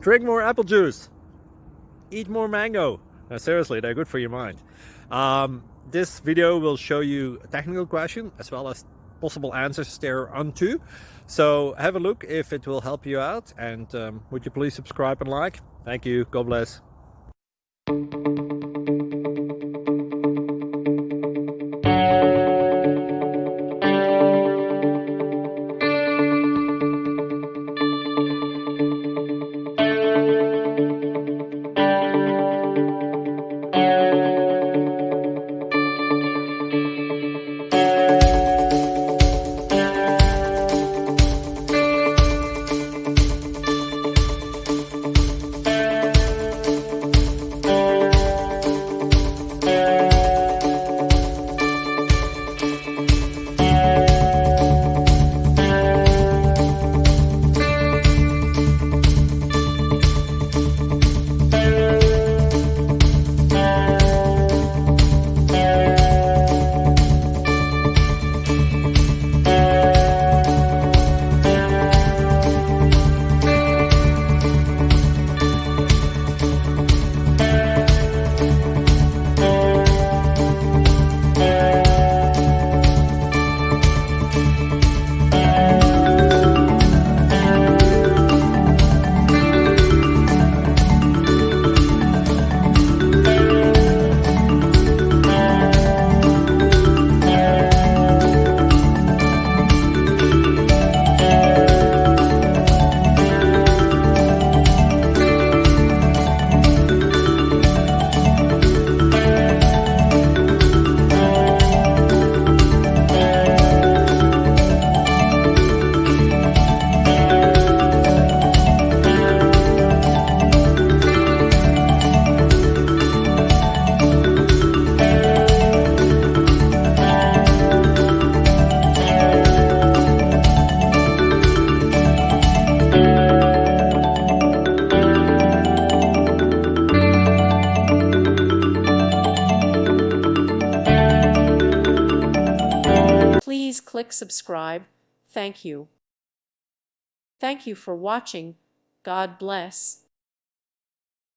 Drink more apple juice. Eat more mango. No, seriously, they're good for your mind. This video will show you a technical question as well as possible answers thereunto. So have a look if it will help you out, and would you please subscribe and like? Thank you. God bless. Please click subscribe. Thank you. Thank you for watching. God bless.